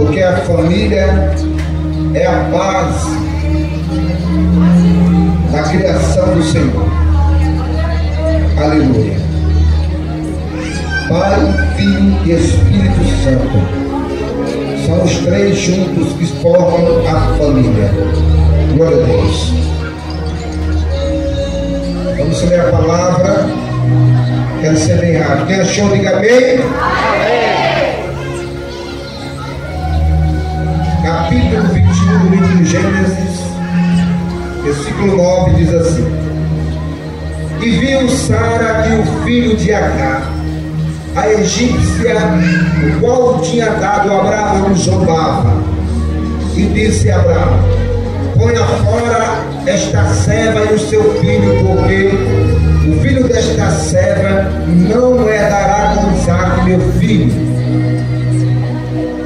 porque a família é a base da criação do Senhor. Aleluia. Pai, Filho e Espírito Santo são os três juntos que formam a família. Glória a Deus. Vamos ler a palavra. Quero ser bem rápido. Quem achou, diga amém. Capítulo 21 do livro de Gênesis, versículo 9 diz assim: E viu Sara e o filho de Agar, a egípcia, o qual tinha dado a Abraão, zombava, e disse a Abraão: Ponha fora esta serva e o seu filho, porque o filho desta serva não herdará com Isaque, meu filho.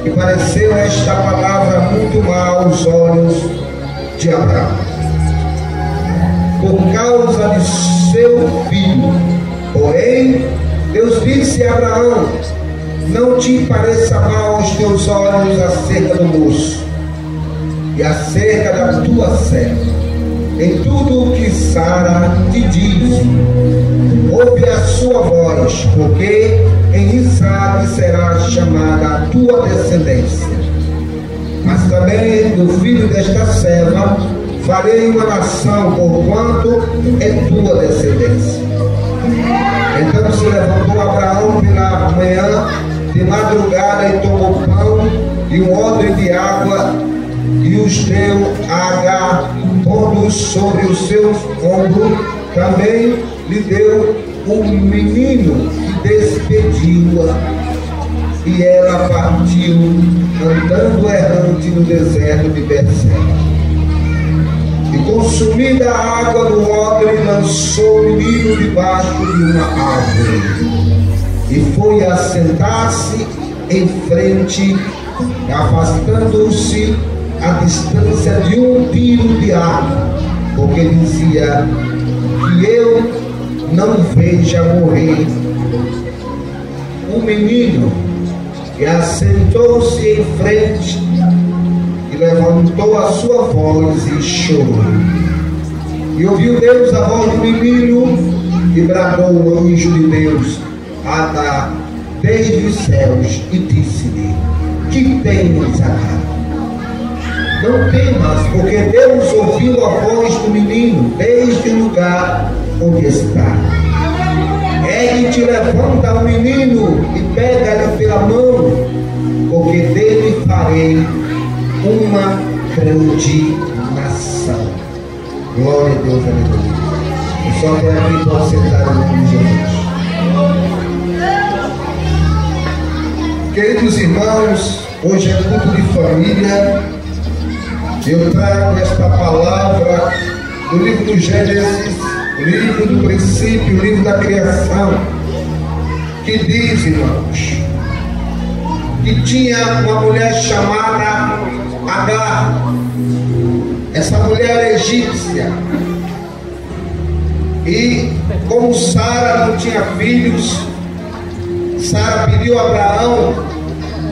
E pareceu esta palavra muito mal aos olhos de Abraão, por causa de seu filho. Porém, Deus disse a Abraão: Não te pareça mal aos teus olhos acerca do moço e acerca da tua serva. Em tudo o que Sara te diz, ouve a sua voz, porque em Isaque será chamada a tua descendência. Mas também do filho desta serva farei uma nação, porquanto é tua descendência. Então se levantou Abraão pela manhã, de madrugada, e tomou pão e um odre de água, e os deu a Agar, pondo sobre os seus ombros. Também lhe deu um menino e despediu-a. E ela partiu, andando errante no deserto de Berseba. E consumida a água do odre, lançou o menino debaixo de uma árvore, e foi assentar-se em frente, afastando-se a distância de um tiro de arco, porque dizia: Que eu não veja morrer o menino. E assentou-se em frente e levantou a sua voz e chorou. E ouviu Deus a voz do menino, e bradou o anjo de Deus a dar desde os céus, e disse-lhe: Que tens, Agar? Não temas, porque Deus ouviu a voz do menino desde o lugar onde está. Ergue-te, levanta o menino e pega-lhe pela mão, porque dele farei uma grande nação. Glória a Deus, aleluia. Eu só até aqui posso sentar no nome de Jesus. Queridos irmãos, hoje é culto de família. Eu trago esta palavra do livro do Gênesis, o livro do princípio, o livro da criação, que diz, irmãos, que tinha uma mulher chamada Agar. Essa mulher era egípcia, e como Sara não tinha filhos, Sara pediu a Abraão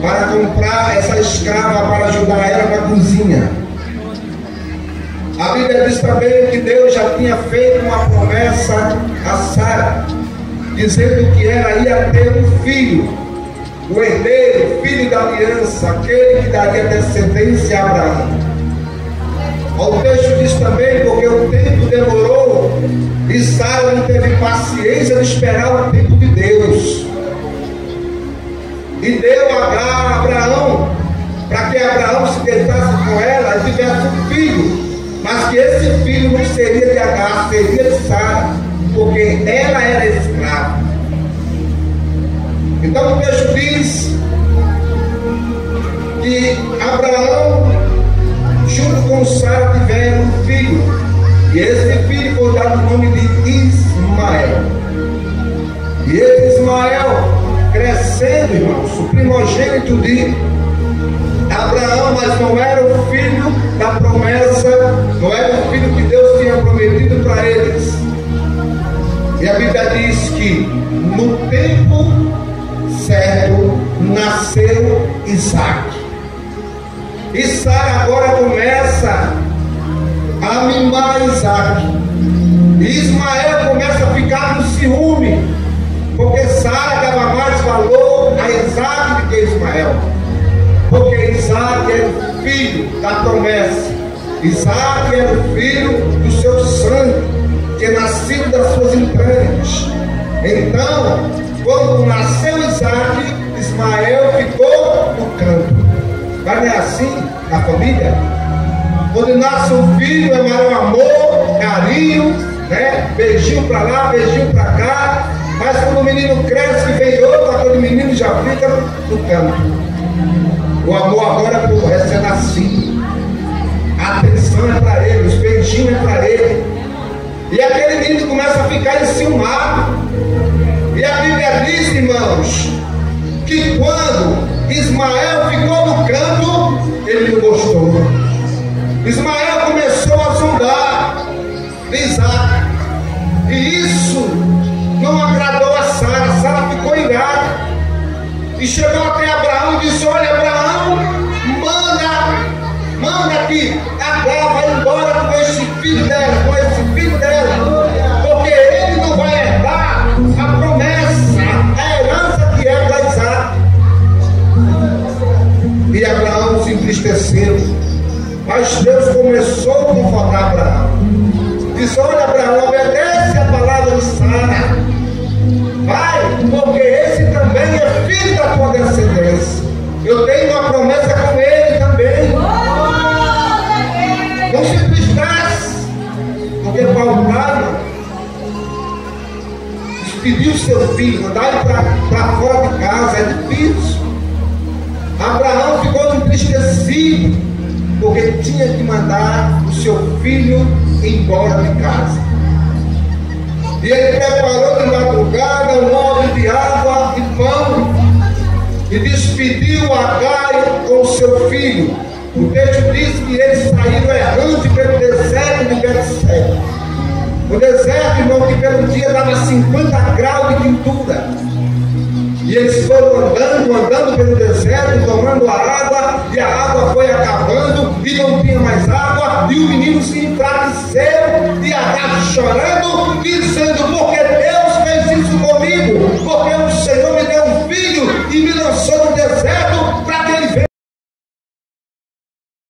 para comprar essa escrava para ajudar ela na cozinha. A Bíblia diz também que Deus já tinha feito uma promessa a Sara, dizendo que ela ia ter um filho, o herdeiro, filho da aliança, aquele que daria descendência a Abraão. O texto diz também, porque o tempo demorou e Sara não teve paciência de esperar o tempo de Deus, e deu a Abraão para que Abraão se deitasse com ela e tivesse um filho. Mas que esse filho não seria de Agar, seria de Sara, porque ela era escrava. Então o texto diz que Abraão, junto com Sara, tiveram um filho, e esse filho foi dado o nome de Ismael. E esse Ismael, crescendo, irmãos, o primogênito de Abraão, mas não era o filho da promessa, não era o filho que Deus tinha prometido para eles. E a Bíblia diz que no tempo certo nasceu Isaque. E Sara agora começa a mimar Isaac. E Ismael começa a ficar com ciúme, porque Sara dava mais valor a Isaac do que Ismael. Porque Isaac era o filho da promessa. Isaac era o filho do seu sangue, que é nascido das suas entranhas. Então, quando nasceu Isaac, Ismael ficou no canto. Mas não é assim na família? Quando nasce um filho, é maior amor, carinho, né? Beijinho para lá, beijinho para cá. Mas quando o menino cresce e vem outro, aquele menino já fica no canto. O amor agora é para o recém-nascido. A atenção é para ele, os beijinhos é para ele. E aquele menino começa a ficar enciumado. E a Bíblia diz, irmãos, que quando Ismael ficou no canto, ele não gostou. Ismael começou a zombar de Isaac. E isso não agradou a Sara. Sara ficou irada. E chegou até Abraão e disse: olha, Abraão, manda que Agar vai embora com esse filho dela, porque ele não vai herdar a promessa, a herança que é da Isaac. E Abraão se entristeceu. Mas Deus começou a confortar Abraão. Disse: olha, Abraão, obedece a palavra de Sara. Vai, porque esse também é filho da tua descendência. Eu tenho uma promessa com ele também. Não se entristece, porque Paulo despediu seu filho, mandar ele para fora de casa, é difícil. Abraão ficou entristecido, porque tinha que mandar o seu filho embora de casa. E ele preparou de madrugada um odre de água e pão, e despediu Agar com o seu filho. O texto diz que eles saíram errante pelo deserto de Berseba. O deserto, irmão, que pelo dia dava 50 graus de quintura. E eles foram andando pelo deserto, tomando a água, e a água foi acabando, e não tinha mais água, e o menino se enfraqueceu, e Agar chorando, dizendo: porque Deus fez isso comigo, porque o Senhor me deu um filho, e me lançou no deserto,